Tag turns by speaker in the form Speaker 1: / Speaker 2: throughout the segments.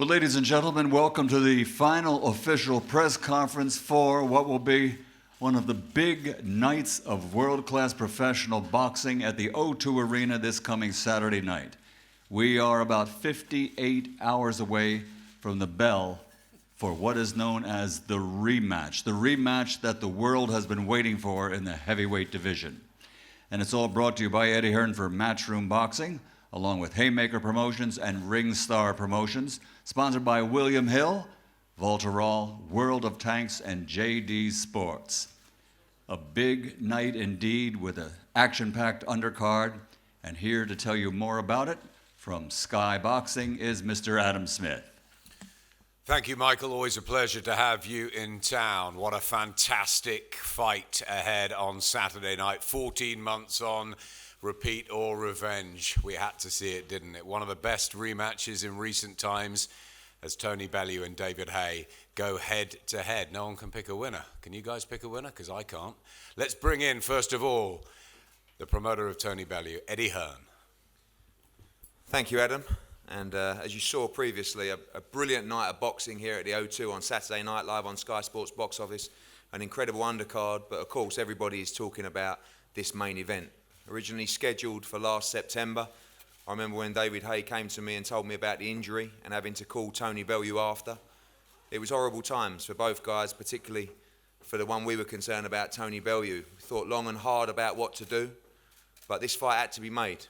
Speaker 1: Well, ladies and gentlemen, welcome to the final official press conference for what will be one of the big nights of world-class professional boxing at the O2 Arena this coming Saturday night. We are about 58 hours away from the bell for what is known as the rematch that the world has been waiting for in the heavyweight division. And it's all brought to you by Eddie Hearn for Matchroom Boxing, along with Haymaker Promotions and Ring Star Promotions, sponsored by William Hill, Voltarol, World of Tanks, and JD Sports. A big night indeed with an action-packed undercard, and here to tell you more about it from Sky Boxing is Mr. Adam Smith.
Speaker 2: Thank you, Michael. Always a pleasure to have you in town. What a fantastic fight ahead on Saturday night. 14 months on, repeat or revenge. We had to see it, didn't it? One of the best rematches in recent times as Tony Bellew and David Haye go head to head. No one can pick a winner. Can you guys pick a winner? Because I can't. Let's bring in, first of all, the promoter of Tony Bellew, Eddie Hearn.
Speaker 3: Thank you, Adam. And as you saw previously, a brilliant night of boxing here at the O2 on Saturday night, live on Sky Sports Box Office. An incredible undercard, but of course everybody is talking about this main event. Originally scheduled for last September, I remember when David Haye came to me and told me about the injury and having to call Tony Bellew after. It was horrible times for both guys, particularly for the one we were concerned about, Tony Bellew. We thought long and hard about what to do, but this fight had to be made.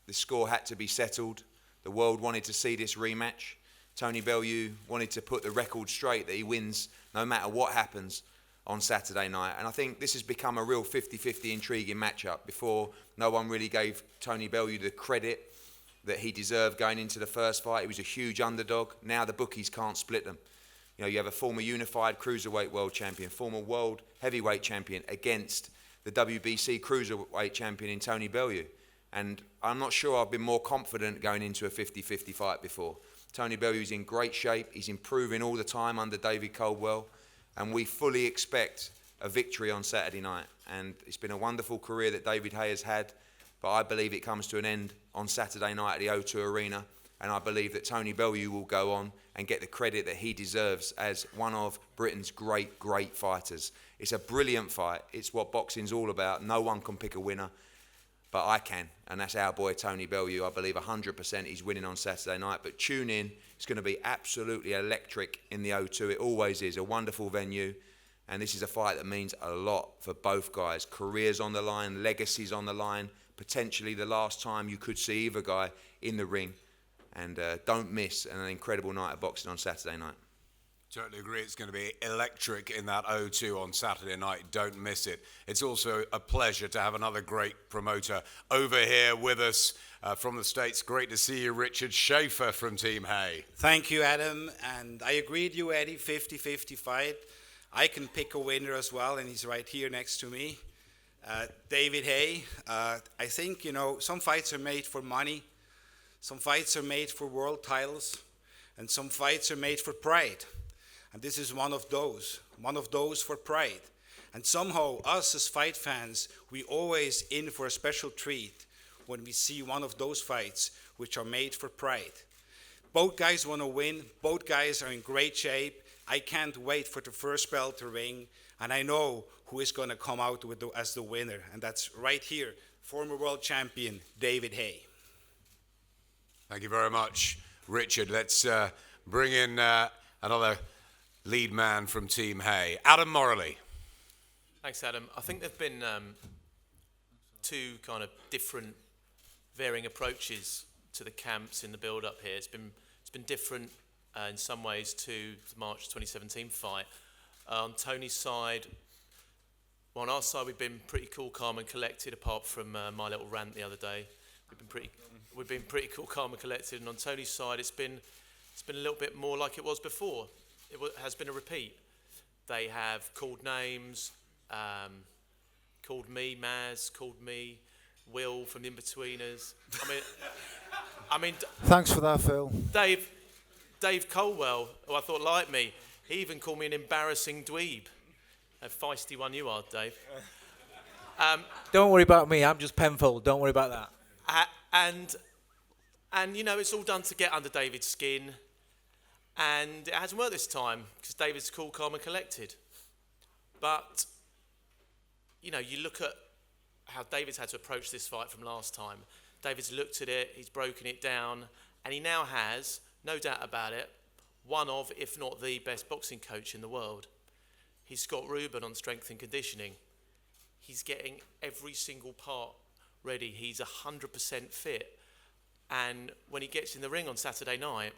Speaker 3: The score had to be settled. The world wanted to see this rematch. Tony Bellew wanted to put the record straight that he wins no matter what happens on Saturday night. And I think this has become a real 50-50 intriguing matchup. Before, no one really gave Tony Bellew the credit that he deserved going into the first fight. He was a huge underdog. Now the bookies can't split them. You know, you have a former unified cruiserweight world champion, former world heavyweight champion against the WBC cruiserweight champion in Tony Bellew. And I'm not sure I've been more confident going into a 50-50 fight before. Tony Bellew's in great shape. He's improving all the time under David Caldwell. And we fully expect a victory on Saturday night. And it's been a wonderful career that David Haye has had. But I believe it comes to an end on Saturday night at the O2 Arena. And I believe that Tony Bellew will go on and get the credit that he deserves as one of Britain's great, great fighters. It's a brilliant fight. It's what boxing's all about. No one can pick a winner. But I can, and that's our boy Tony Bellew. I believe 100% he's winning on Saturday night. But tune in, it's going to be absolutely electric in the O2. It always is, a wonderful venue. And this is a fight that means a lot for both guys. Careers on the line, legacies on the line. Potentially the last time you could see either guy in the ring. And don't miss an incredible night of boxing on Saturday night.
Speaker 2: Totally agree. It's going to be electric in that O2 on Saturday night. Don't miss it. It's also a pleasure to have another great promoter over here with us from the States. Great to see you, Richard Schaefer from Team Haye.
Speaker 4: Thank you, Adam. And I agree with you, Eddie, 50-50 fight. I can pick a winner as well, and he's right here next to me. David Haye. I think, you know, some fights are made for money. Some fights are made for world titles. And some fights are made for pride. And this is one of those for pride. And somehow, us as fight fans, we always in for a special treat when we see one of those fights which are made for pride. Both guys want to win. Both guys are in great shape. I can't wait for the first bell to ring. And I know who is going to come out with as the winner. And that's right here, former world champion, David Haye.
Speaker 2: Thank you very much, Richard. Let's bring in another lead man from Team Haye, Adam Morley.
Speaker 5: Thanks, Adam. I think there've been two kind of different, varying approaches to the camps in the build-up here. It's been different in some ways to the March 2017 fight. On Tony's side, well, on our side, we've been pretty cool, calm, and collected. Apart from my little rant the other day, we've been pretty cool, calm, and collected. And on Tony's side, it's been a little bit more like it was before. It has been a repeat. They have called names, called me Maz, called me Will from the Inbetweeners. I mean.
Speaker 6: Thanks for that, Phil.
Speaker 5: Dave Colwell, who I thought liked me, he even called me an embarrassing dweeb. A feisty one you are, Dave.
Speaker 6: Don't worry about me. I'm just Penfold. Don't worry about that.
Speaker 5: And you know, it's all done to get under David's skin. And it hasn't worked this time because David's cool, calm and collected. But, you know, you look at how David's had to approach this fight from last time. David's looked at it, he's broken it down, and he now has, no doubt about it, one of, if not the best boxing coach in the world. He's Scott Rubin on strength and conditioning. He's getting every single part ready. He's 100% fit. And when he gets in the ring on Saturday night,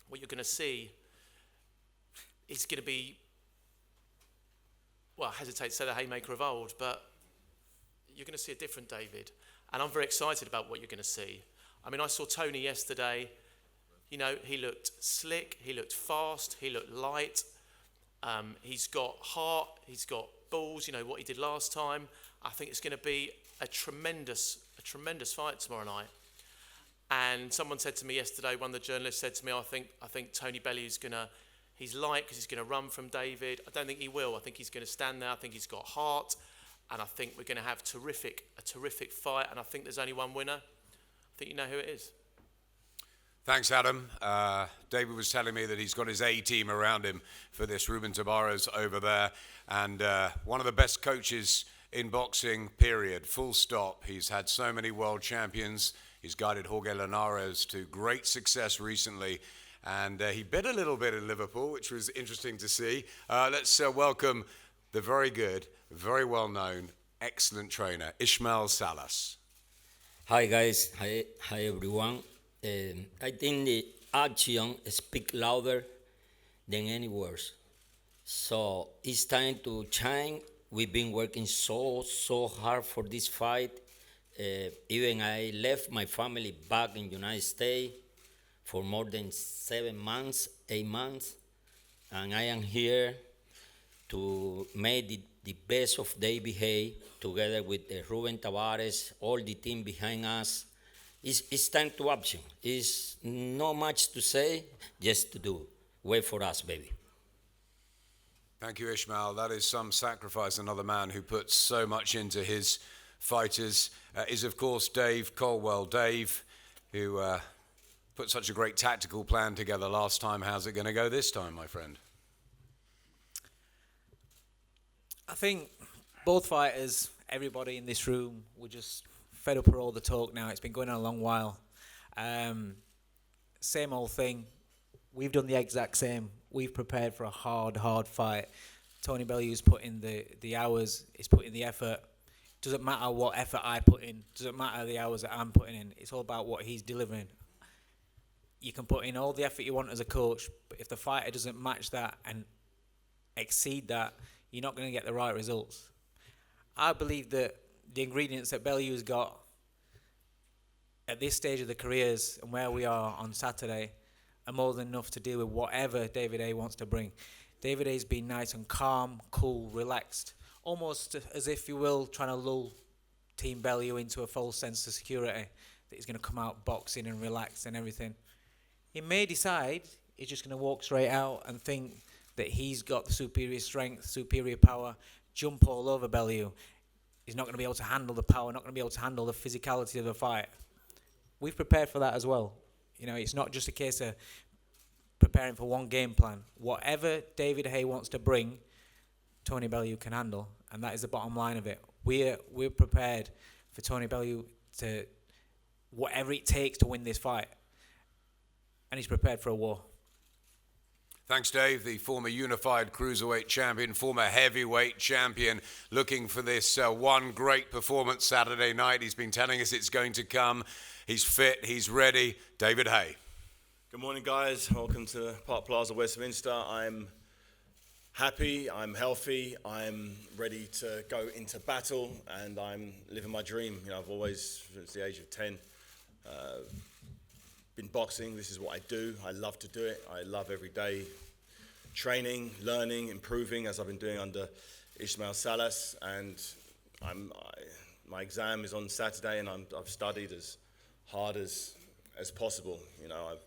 Speaker 5: what you're going to see is going to be, well, I hesitate to say the haymaker of old, but you're going to see a different David. And I'm very excited about what you're going to see. I mean, I saw Tony yesterday. You know, he looked slick, he looked fast, he looked light. He's got heart, he's got balls, you know, what he did last time. I think it's going to be a tremendous fight tomorrow night. And someone said to me yesterday, one of the journalists said to me, I think Tony Bellew's he's light because he's going to run from David. I don't think he will. I think he's going to stand there. I think he's got heart. And I think we're going to have a terrific fight. And I think there's only one winner. I think you know who it is.
Speaker 2: Thanks, Adam. David was telling me that he's got his A-team around him for this. Ruben Tabares over there. And one of the best coaches in boxing, period, full stop. He's had so many world champions. He's guided Jorge Linares to great success recently. And he bit a little bit in Liverpool, which was interesting to see. Let's welcome the very good, very well-known, excellent trainer, Ismael Salas.
Speaker 7: Hi, guys. Hi everyone. I think the action speaks louder than any words. So it's time to shine. We've been working so hard for this fight. Even I left my family back in the United States for more than 7 months, 8 months. And I am here to make the best of David Haye together with Ruben Tabares, all the team behind us. It's time to action. It's not much to say, just to do. Wait for us, baby.
Speaker 2: Thank you, Ismael. That is some sacrifice. Another man who puts so much into his fighters is, of course, Dave Colwell. Dave, who put such a great tactical plan together last time. How's it going to go this time, my friend?
Speaker 6: I think both fighters, everybody in this room, were just fed up with all the talk now. It's been going on a long while. Same old thing. We've done the exact same. We've prepared for a hard fight. Tony Bellew's put in the hours. He's put in the effort. Doesn't matter what effort I put in. Doesn't matter the hours that I'm putting in. It's all about what he's delivering. You can put in all the effort you want as a coach, but if the fighter doesn't match that and exceed that, you're not going to get the right results. I believe that the ingredients that Bellew's got at this stage of the careers and where we are on Saturday are more than enough to deal with whatever David Haye wants to bring. David Haye's been nice and calm, cool, relaxed, almost as if you will, trying to lull Team Bellew into a false sense of security, that he's going to come out boxing and relax and everything. He may decide he's just going to walk straight out and think that he's got the superior strength, superior power, jump all over Bellew. He's not going to be able to handle the power, not going to be able to handle the physicality of the fight. We've prepared for that as well. You know, it's not just a case of preparing for one game plan. Whatever David Haye wants to bring, Tony Bellew can handle, and that is the bottom line of it. We're prepared for Tony Bellew to whatever it takes to win this fight, and he's prepared for a war.
Speaker 2: Thanks, Dave, the former unified cruiserweight champion, former heavyweight champion, looking for this one great performance Saturday night. He's been telling us it's going to come. He's fit, he's ready. David Haye.
Speaker 8: Good morning, guys. Welcome to Park Plaza, Westminster. I'm happy, I'm healthy, I'm ready to go into battle, and I'm living my dream. You know, I've always, since the age of 10, been boxing. This is what I do. I love to do it. I love every day training, learning, improving, as I've been doing under Ismael Salas. And my exam is on Saturday, and I've studied as hard as possible. You know,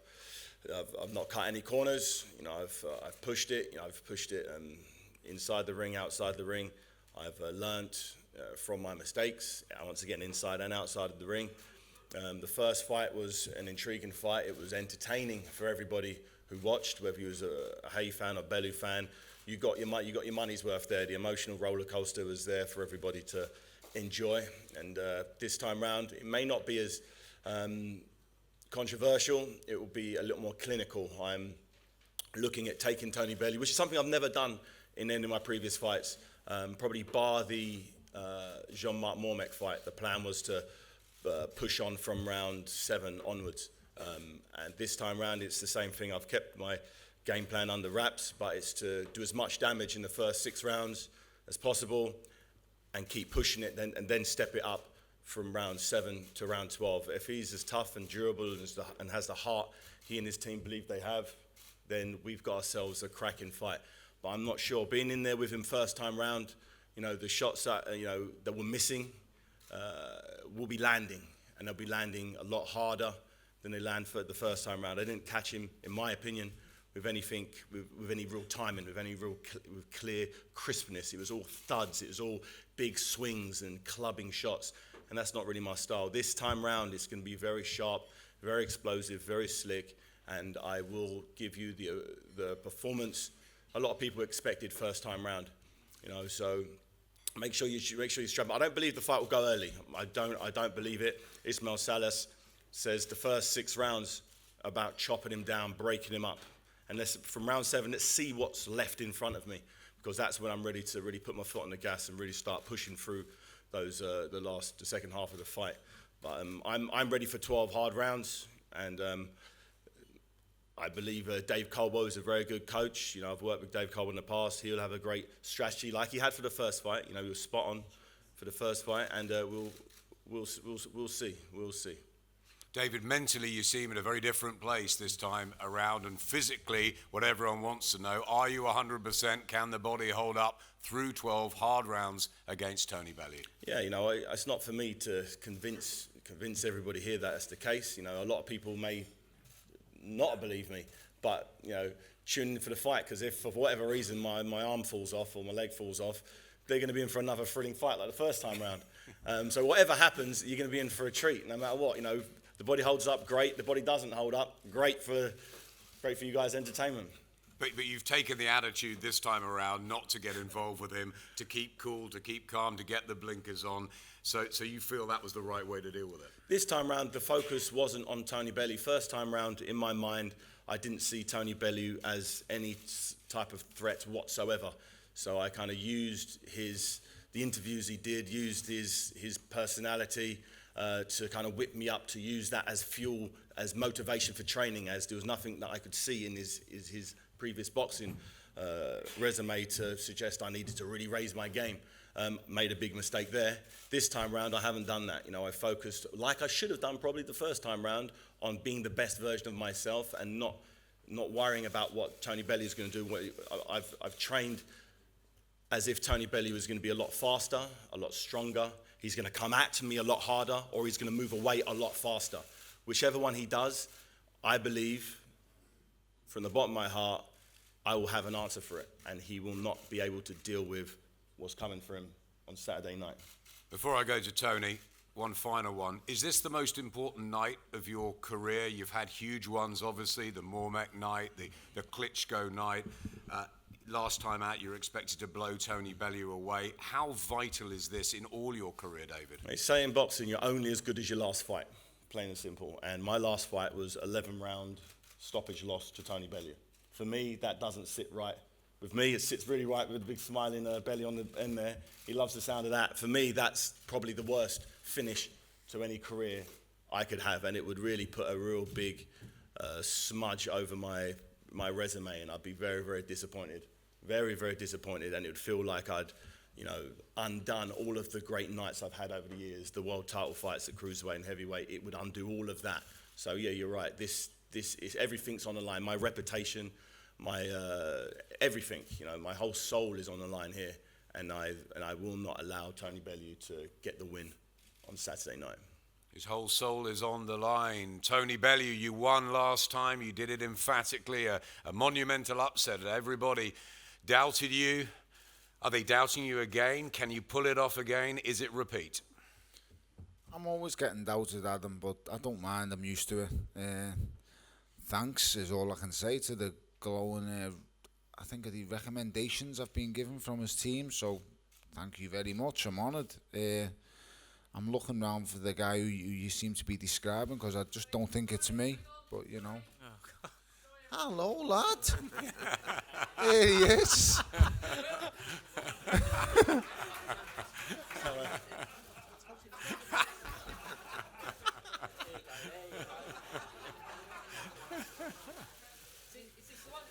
Speaker 8: I've not cut any corners. You know, I've pushed it. You know, I've pushed it inside the ring, outside the ring. I've learnt from my mistakes. Once again, inside and outside of the ring. The first fight was an intriguing fight. It was entertaining for everybody who watched, whether you was a Haye fan or Bellew fan. You got your money's worth there. The emotional roller coaster was there for everybody to enjoy. And this time round, it may not be as controversial. It will be a little more clinical. I'm looking at taking Tony Bellew, which is something I've never done in any of my previous fights. Probably bar the Jean-Marc Mormec fight. The plan was to push on from round 7 onwards. And this time round, it's the same thing. I've kept my game plan under wraps, but it's to do as much damage in the first 6 rounds as possible and keep pushing it and then step it up from round 7 to round 12. If he's as tough and durable and has the heart he and his team believe they have, then we've got ourselves a cracking fight. But I'm not sure. Being in there with him first time round, the shots that were missing will be landing, and they'll be landing a lot harder than they land for the first time round. I didn't catch him, in my opinion, with anything, with any real timing, with clear crispness. It was all thuds, it was all big swings and clubbing shots, and that's not really my style. This time round, it's going to be very sharp, very explosive, very slick, and I will give you the performance a lot of people expected first time round. So make sure you strap. I don't believe the fight will go early. I don't believe it. Ismail Salas says the first 6 rounds about chopping him down, breaking him up. And from round 7, let's see what's left in front of me, because that's when I'm ready to really put my foot on the gas and really start pushing through those the second half of the fight. But I'm ready for 12 hard rounds, and I believe Dave Colwell is a very good coach. I've worked with Dave Colwell in the past. He'll have a great strategy like he had for the first fight. He was spot on for the first fight, and we'll see. We'll see.
Speaker 2: David, mentally you seem in a very different place this time around, and physically, what everyone wants to know, are you 100%? Can the body hold up through 12 hard rounds against Tony Bellew? Yeah,
Speaker 8: it's not for me to convince everybody here that that's the case. A lot of people may not believe me, but tune in for the fight, because if for whatever reason my arm falls off or my leg falls off, they're going to be in for another thrilling fight like the first time round. So whatever happens, you're going to be in for a treat no matter what. The body holds up, great. The body doesn't hold up, great for you guys' entertainment.
Speaker 2: But you've taken the attitude this time around not to get involved with him, to keep cool, to keep calm, to get the blinkers on. So you feel that was the right way to deal with it?
Speaker 8: This time round, the focus wasn't on Tony Bellew. First time round, in my mind, I didn't see Tony Bellew as any type of threat whatsoever. So I kind of used the interviews he did, used his personality, to kind of whip me up, to use that as fuel, as motivation for training, as there was nothing that I could see in his previous boxing resume to suggest I needed to really raise my game. Made a big mistake there. This time round, I haven't done that. I focused, like I should have done probably the first time round, on being the best version of myself and not worrying about what Tony Bellew is going to do. I've trained as if Tony Bellew was going to be a lot faster, a lot stronger. He's going to come at me a lot harder, or he's going to move away a lot faster. Whichever one he does, I believe, from the bottom of my heart, I will have an answer for it, and he will not be able to deal with what's coming for him on Saturday night.
Speaker 2: Before I go to Tony, one final one. Is this the most important night of your career? You've had huge ones, obviously, the Mormec night, the Klitschko night. Last time out, you were expected to blow Tony Bellew away. How vital is this in all your career, David?
Speaker 8: They say in boxing, you're only as good as your last fight, plain and simple. And my last fight was 11-round stoppage loss to Tony Bellew. For me, that doesn't sit right with me. It sits really right with a big smiling belly on the end there. He loves the sound of that. For me, that's probably the worst finish to any career I could have, and it would really put a real big smudge over my resume, and I'd be very, very disappointed. Very, very disappointed, and it would feel like I'd, undone all of the great nights I've had over the years, the world title fights at cruiserweight and heavyweight. It would undo all of that. So yeah, you're right. This is everything's on the line. My reputation, my everything. My whole soul is on the line here, and I will not allow Tony Bellew to get the win on Saturday night.
Speaker 2: His whole soul is on the line. Tony Bellew, you won last time. You did it emphatically, a monumental upset. Everybody doubted you. Are they doubting you again? Can you pull it off again? Is it repeat?
Speaker 9: I'm always getting doubted, Adam, but I don't mind. I'm used to it. thanks is all I can say to the glowing, I think, of the recommendations I've been given from his team. So thank you very much. I'm honoured. I'm looking round for the guy who you seem to be describing, because I just don't think it's me. But, you know. Hello, lad. There he is.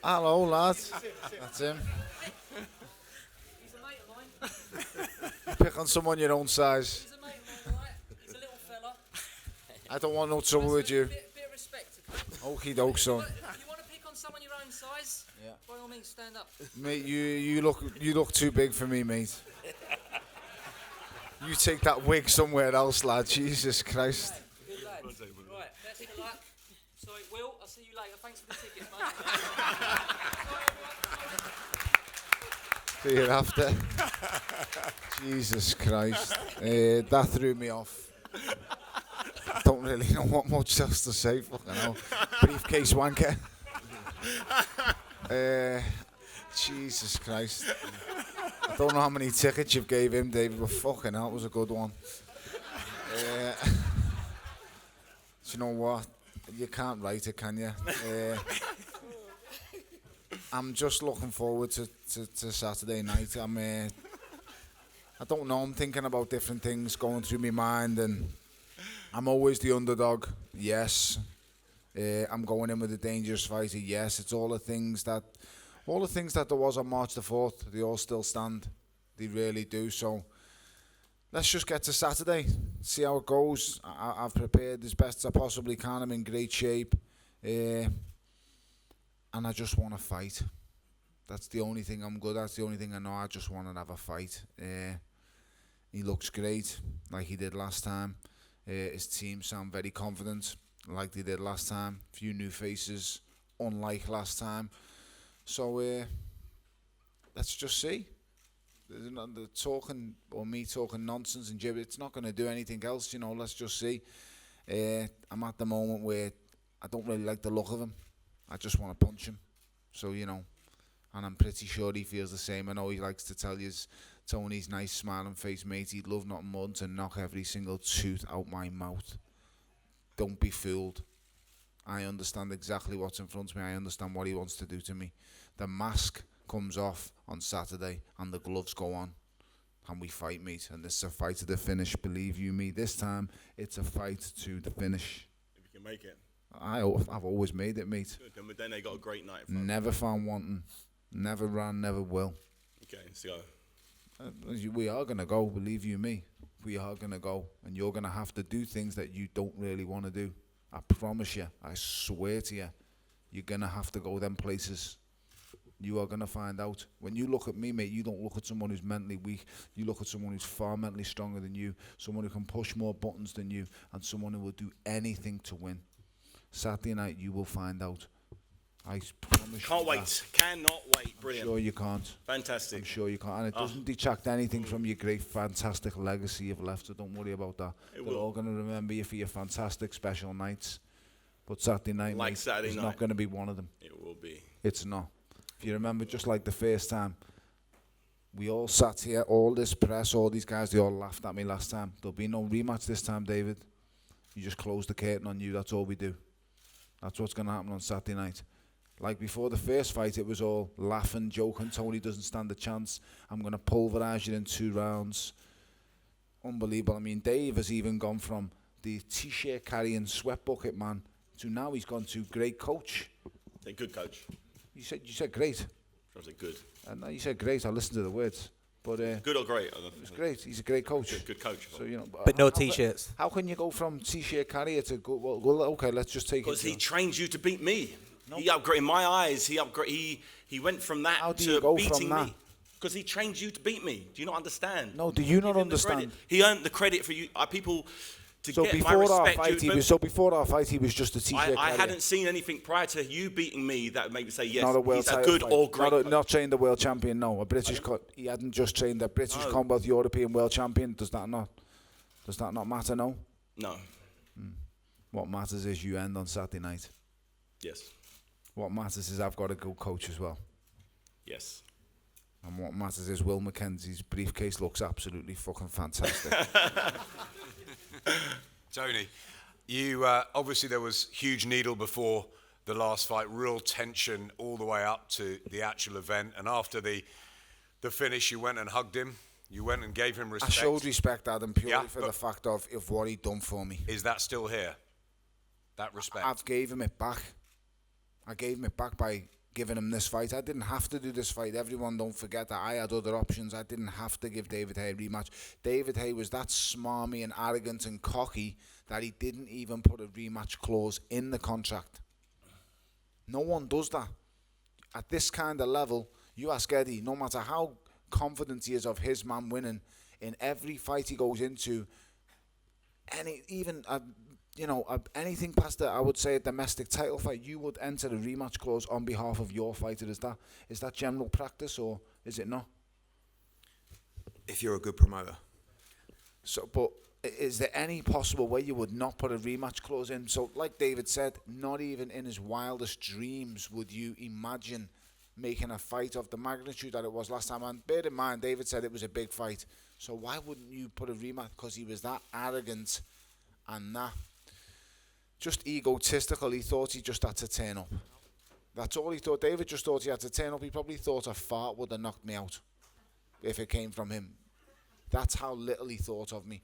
Speaker 9: Hello, lad. That's him.
Speaker 10: He's a mate of mine.
Speaker 9: Pick on someone your own size.
Speaker 10: He's a mate of mine, right? He's a little fella.
Speaker 9: I don't want no trouble with you.
Speaker 10: Bit of respect, okay?
Speaker 9: Okie doke, son.
Speaker 10: You want to pick on someone your own size?
Speaker 9: Yeah.
Speaker 10: By all means, stand up.
Speaker 9: Mate, you look too big for me, mate. You take that wig somewhere else, lad. Jesus Christ.
Speaker 10: Good lad. Right, best of luck. Sorry, Will, I'll see you later. Thanks for the tickets, mate.
Speaker 9: See you after. Jesus Christ. That threw me off. Don't really know what much else to say. Fucking hell. Briefcase wanker. Jesus Christ. I don't know how many tickets you've gave him, David, but fucking hell, it was a good one. Do you know what? You can't write it, can you? I'm just looking forward to Saturday night. I don't know, I'm thinking about different things going through my mind, and I'm always the underdog, yes. I'm going in with a dangerous fighter, yes. It's all the things that there was on March the 4th, they all still stand. They really do. So let's just get to Saturday, see how it goes. I've prepared as best as I possibly can. I'm in great shape. And I just want to fight. That's the only thing I'm good at. That's the only thing I know. I just want to have a fight. He looks great, like he did last time. His team sound very confident, like they did last time. Few new faces, unlike last time. So let's just see. The talking, or me talking nonsense and gibbet, it's not going to do anything else, you know. Let's just see. I'm at the moment where I don't really like the look of him. I just want to punch him. So, you know, and I'm pretty sure he feels the same. I know he likes to tell you, Tony's nice smiling face, mate, he'd love nothing more than to knock every single tooth out my mouth. Don't be fooled. I understand exactly what's in front of me. I understand what he wants to do to me. The mask comes off on Saturday and the gloves go on. And we fight, mate. And this is a fight to the finish. Believe you me, this time it's a fight to the finish.
Speaker 8: If you can make it.
Speaker 9: I've always made it, mate.
Speaker 8: Good. And then they got a great night. In front.
Speaker 9: Never found wanting. Never ran, never will.
Speaker 8: Okay, let's go.
Speaker 9: We are going to go, believe you me. We are going to go. And you're going to have to do things that you don't really want to do. I promise you. I swear to you. You're going to have to go them places. You are going to find out. When you look at me, mate, you don't look at someone who's mentally weak. You look at someone who's far mentally stronger than you. Someone who can push more buttons than you. And someone who will do anything to win. Saturday night, you will find out. I promise
Speaker 8: Can't
Speaker 9: you
Speaker 8: wait.
Speaker 9: that.
Speaker 8: Cannot wait. Brilliant.
Speaker 9: I'm sure you can't.
Speaker 8: Fantastic.
Speaker 9: I'm sure you can't. And it doesn't detract anything from your great, fantastic legacy you've left, so don't worry about that. They're all going to remember you for your fantastic special nights. But Saturday night,
Speaker 8: like
Speaker 9: mate,
Speaker 8: Saturday
Speaker 9: it's
Speaker 8: night.
Speaker 9: not going to be one of them.
Speaker 8: It will be.
Speaker 9: It's not. If you remember, just like the first time, we all sat here, all this press, all these guys, they all laughed at me last time. There'll be no rematch this time, David. You just close the curtain on you, that's all we do. That's what's going to happen on Saturday night. Like before the first fight, it was all laughing, joking. Tony doesn't stand a chance. I'm going to pulverise you in 2 rounds. Unbelievable. I mean, Dave has even gone from the T-shirt carrying sweat bucket man to now he's gone to great coach.
Speaker 8: A good coach.
Speaker 9: You said great.
Speaker 8: I said good.
Speaker 9: No, you said great. I listened to the words. But
Speaker 8: good or great?
Speaker 9: It's great. He's a great coach.
Speaker 8: Good coach.
Speaker 9: So, you know,
Speaker 6: But no T-shirts.
Speaker 9: How can you go from T-shirt carrier to go? Well, okay, let's just take it.
Speaker 8: Because he trained you to beat me. No. He upgraded in my eyes. He went from that
Speaker 9: How do
Speaker 8: to
Speaker 9: you go
Speaker 8: beating
Speaker 9: from that?
Speaker 8: me. Because he trained you to beat me. Do you not understand?
Speaker 9: No, do you not
Speaker 8: Give him the
Speaker 9: understand?
Speaker 8: credit. He earned the credit for you. People to
Speaker 9: So
Speaker 8: get my
Speaker 9: before our
Speaker 8: respect.
Speaker 9: fight, before our fight, he was just a T-shirt carrier.
Speaker 8: I hadn't seen anything prior to you beating me that made me say yes.
Speaker 9: Not a world
Speaker 8: he's a
Speaker 9: title
Speaker 8: good
Speaker 9: fight.
Speaker 8: or great.
Speaker 9: Not trained the world champion. No, a British. He hadn't just trained the British Commonwealth European world champion. Does that not matter? No.
Speaker 8: No.
Speaker 9: What matters is you end on Saturday night.
Speaker 8: Yes.
Speaker 9: What matters is I've got a good coach as well.
Speaker 8: Yes.
Speaker 9: And what matters is Will Mackenzie's briefcase looks absolutely fucking fantastic.
Speaker 2: Tony, you obviously there was huge needle before the last fight, real tension all the way up to the actual event, and after the finish, you went and hugged him. You went and gave him respect.
Speaker 9: I showed respect, Adam, purely
Speaker 2: Yeah,
Speaker 9: for the fact of what he'd done for me.
Speaker 2: Is that still here? That respect?
Speaker 9: I've gave him it back. I gave him it back by giving him this fight. I didn't have to do this fight. Everyone don't forget that I had other options. I didn't have to give David Haye a rematch. David Haye was that smarmy and arrogant and cocky that he didn't even put a rematch clause in the contract. No one does that. At this kind of level, you ask Eddie, no matter how confident he is of his man winning, in every fight he goes into, anything past I would say a domestic title fight, you would enter a rematch clause on behalf of your fighter. Is that general practice, or is it not?
Speaker 3: If you're a good promoter.
Speaker 9: So, but is there any possible way you would not put a rematch clause in? So, like David said, not even in his wildest dreams would you imagine making a fight of the magnitude that it was last time. And bear in mind, David said it was a big fight. So why wouldn't you put a rematch? Because he was that arrogant and that just egotistical. He thought he just had to turn up. That's all he thought. David just thought he had to turn up. He probably thought a fart would have knocked me out if it came from him. That's how little he thought of me.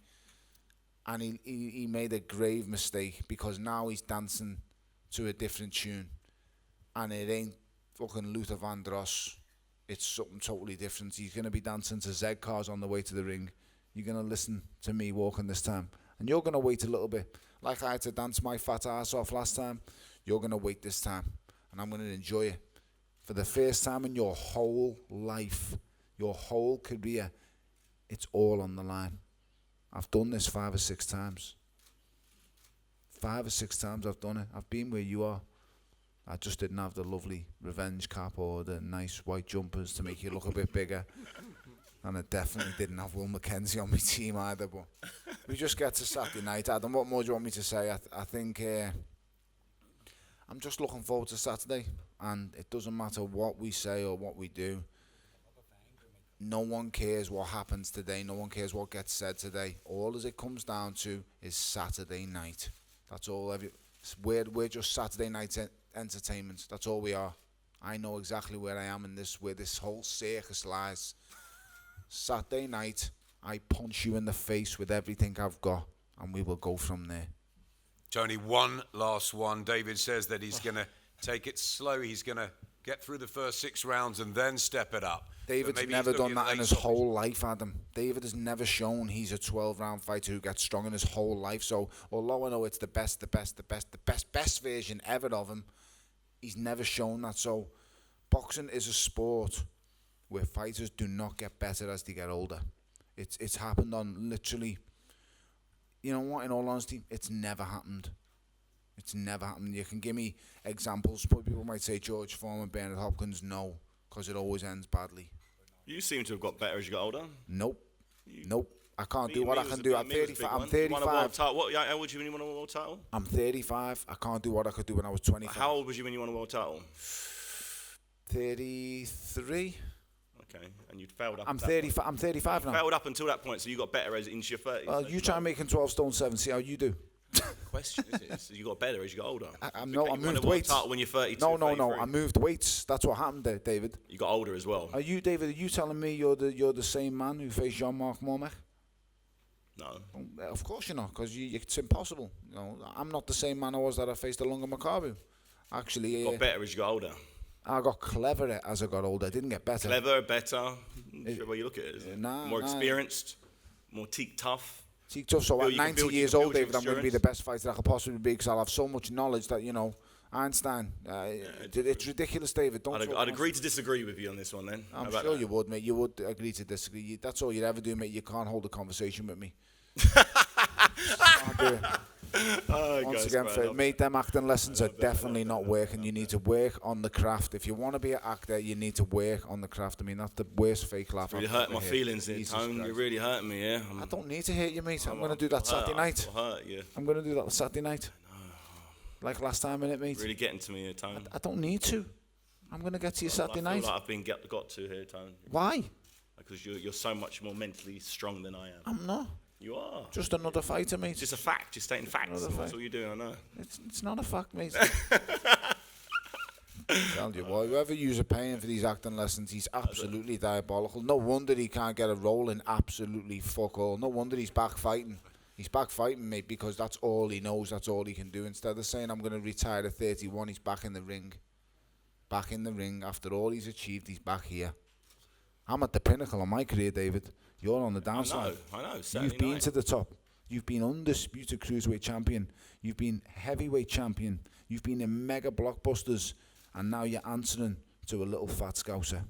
Speaker 9: And he made a grave mistake, because now he's dancing to a different tune. And it ain't fucking Luther Vandross. It's something totally different. He's going to be dancing to Z cars on the way to the ring. You're going to listen to me walking this time. And you're going to wait a little bit. Like I had to dance my fat ass off last time, you're going to wait this time. And I'm going to enjoy it. For the first time in your whole life, your whole career, it's all on the line. I've done this 5 or 6 times. 5 or 6 times I've done it. I've been where you are. I just didn't have the lovely revenge cap or the nice white jumpers to make you look a bit bigger. And I definitely didn't have Will Mackenzie on my team either. But we just get to Saturday night. Adam, what more do you want me to say? I think I'm just looking forward to Saturday. And it doesn't matter what we say or what we do. No one cares what happens today. No one cares what gets said today. All as it comes down to is Saturday night. That's all. We're just Saturday night entertainment. That's all we are. I know exactly where I am in this, where this whole circus lies. Saturday night, I punch you in the face with everything I've got, and we will go from there.
Speaker 2: Tony, one last one. David says that he's going to take it slow. He's going to get through the first 6 rounds and then step it up.
Speaker 9: David's never done that in his whole life, Adam. David has never shown he's a 12-round fighter who gets strong in his whole life. So, although I know it's the best version ever of him, he's never shown that. So, boxing is a sport where fighters do not get better as they get older. It's happened on literally, you know what, in all honesty, it's never happened. It's never happened. You can give me examples. People might say George Foreman, Bernard Hopkins. No, because it always ends badly.
Speaker 8: You seem to have got better as you got older.
Speaker 9: Nope. I can't do what I can do. I'm 35. I'm 35.
Speaker 8: How old was you when you won a world title?
Speaker 9: I'm 35. I can't do what I could do when I was 25.
Speaker 8: How old was you when you won a world title?
Speaker 9: 33.
Speaker 8: Okay, and you'd failed up.
Speaker 9: I'm 35. I'm 35 now.
Speaker 8: Failed up until that point, so you got better as into your 30s.
Speaker 9: Well, you try making 12 stone 7. See how you do.
Speaker 8: Question is it? So you got better as you got older.
Speaker 9: I moved weights.
Speaker 8: When you're 32.
Speaker 9: No. I moved weights. That's what happened there, David.
Speaker 8: You got older as well.
Speaker 9: David? Are you telling me you're the same man who faced Jean-Marc Mormec?
Speaker 8: No.
Speaker 9: Of course you're not, because it's impossible. You know, I'm not the same man I was that I faced Alunga Makabu. Actually,
Speaker 8: got better as you got older.
Speaker 9: I got cleverer as I got older. I didn't get better.
Speaker 8: Clever, better. The way you look at it. More experienced, more teak tough.
Speaker 9: So at 90 years old, David, I'm going to be the best fighter I could possibly be, because I'll have so much knowledge that, Einstein. It's ridiculous, David.
Speaker 8: I'd agree to disagree with you on this one, then.
Speaker 9: I'm sure you would, mate. You would agree to disagree. That's all you'd ever do, mate. You can't hold a conversation with me. Once again, mate, them acting lessons are definitely not working. You need to work on the craft. If you want to be an actor, you need to work on the craft. I mean, that's the worst fake laugh.
Speaker 8: Really hurt my feelings there, Tone. You're really hurting me, yeah.
Speaker 9: I don't need to hurt you, mate. I'm going to do that Saturday night.
Speaker 8: I'll hurt you.
Speaker 9: I'm going to do that Saturday night. like last time, innit, mate?
Speaker 8: Really getting to me here, Tone.
Speaker 9: I don't need to. I'm going to get to you Saturday night.
Speaker 8: I feel like I've been got to here, Tone.
Speaker 9: Why?
Speaker 8: Because you're so much more mentally strong than I am.
Speaker 9: I'm not.
Speaker 8: You are.
Speaker 9: Just another fighter, mate.
Speaker 8: It's just a fact. Just stating facts. That's all you're doing, I know.
Speaker 9: It's not a fact, mate. Tell you what, whoever you're paying for these acting lessons, he's absolutely diabolical. No wonder he can't get a role in absolutely fuck all. No wonder he's back fighting. He's back fighting, mate, because that's all he knows. That's all he can do. Instead of saying, I'm going to retire at 31, he's back in the ring. Back in the ring. After all he's achieved, he's back here. I'm at the pinnacle of my career, David. You're on the downside.
Speaker 8: I know.
Speaker 9: You've been to the top. You've been undisputed cruiserweight champion. You've been heavyweight champion. You've been in mega blockbusters. And now you're answering to a little fat scouser.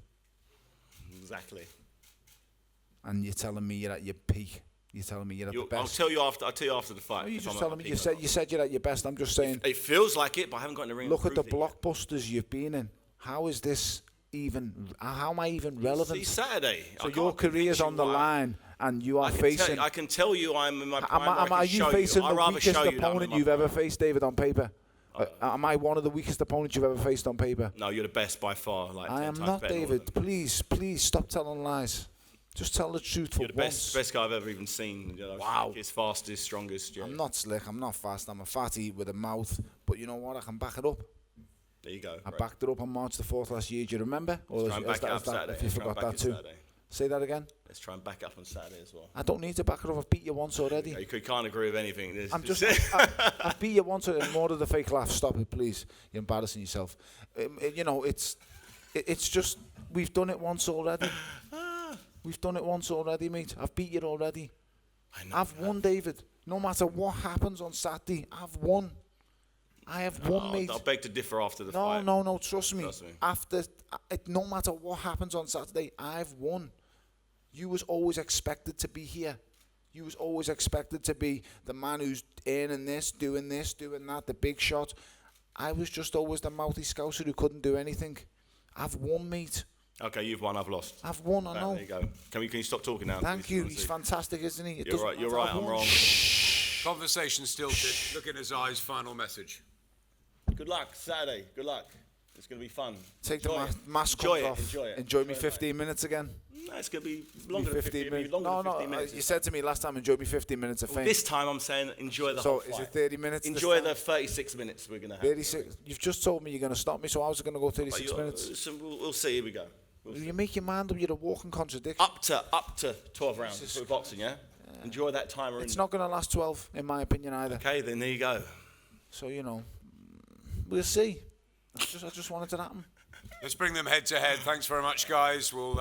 Speaker 8: Exactly.
Speaker 9: And you're telling me you're at your peak. You're telling me you're at the best.
Speaker 8: I'll tell you after the fight.
Speaker 9: No, you're just telling me. You said you're at your best. I'm just saying.
Speaker 8: It feels like it, but I haven't got in the ring.
Speaker 9: Look at the blockbusters you've been in. How is this even? How am I even relevant?
Speaker 8: See, Saturday.
Speaker 9: So your career's on the line, and you are facing.
Speaker 8: I can tell you, I'm in my prime.
Speaker 9: Are you facing the weakest opponent you've ever
Speaker 8: faced?
Speaker 9: faced, David, on paper? Am I one of the weakest opponents you've ever faced on paper?
Speaker 8: No, you're the best by far. Like
Speaker 9: I am not, David. Please stop telling lies. Just tell the truth for
Speaker 8: once. You're the best guy I've ever even seen. You know,
Speaker 9: wow.
Speaker 8: It's fastest, strongest. Yeah.
Speaker 9: I'm not slick. I'm not fast. I'm a fatty with a mouth. But you know what? I can back it up.
Speaker 8: There you go.
Speaker 9: I backed it up on March the 4th last year. Do you remember? Or
Speaker 8: try and back it up Saturday.
Speaker 9: If you forgot that too.
Speaker 8: Saturday.
Speaker 9: Say that again.
Speaker 8: Let's try and back up on Saturday as well.
Speaker 9: I don't need to back it up. I've beat you once already.
Speaker 8: Yeah, you can't agree with anything.
Speaker 9: I've beat you once already. More of the fake laugh. Stop it, please. You're embarrassing yourself. You know, it's just we've done it once already. We've done it once already, mate. I've beat you already. I've won, David. No matter what happens on Saturday, I've won. I have won, mate.
Speaker 8: I'll beg to differ after the fight.
Speaker 9: No. Trust me. After, no matter what happens on Saturday, I've won. You was always expected to be here. You was always expected to be the man who's earning this, doing that, the big shot. I was just always the mouthy scouser who couldn't do anything. I've won, mate.
Speaker 8: Okay, you've won, I've lost.
Speaker 9: I've won, I know.
Speaker 8: There you go. Can you stop talking now?
Speaker 9: Thank you. He's fantastic, isn't he?
Speaker 8: You're right, I'm wrong.
Speaker 2: Conversation stilted. Look in his eyes, final message.
Speaker 8: Good luck, Saturday. Good luck. It's going to be fun.
Speaker 9: Take the mask off. Enjoy me 15 minutes again.
Speaker 8: No, it's going to be longer than 15 minutes. No,
Speaker 9: you said to me last time, enjoy me 15 minutes of fame.
Speaker 8: This time I'm saying enjoy the whole fight.
Speaker 9: So is it 30 minutes?
Speaker 8: Enjoy the 36 minutes we're going to have.
Speaker 9: 36. You've just told me you're going to stop me, so I was going to go 36 minutes.
Speaker 8: So we'll see. Here we go.
Speaker 9: You make your mind up. You're a walking contradiction.
Speaker 8: Up to 12 rounds for boxing, yeah? Enjoy that timer.
Speaker 9: It's not going to last 12, in my opinion, either.
Speaker 8: Okay, then there you go.
Speaker 9: So, you know, we'll see. I just wanted to happen.
Speaker 2: Let's bring them head to head. Thanks very much, guys. We'll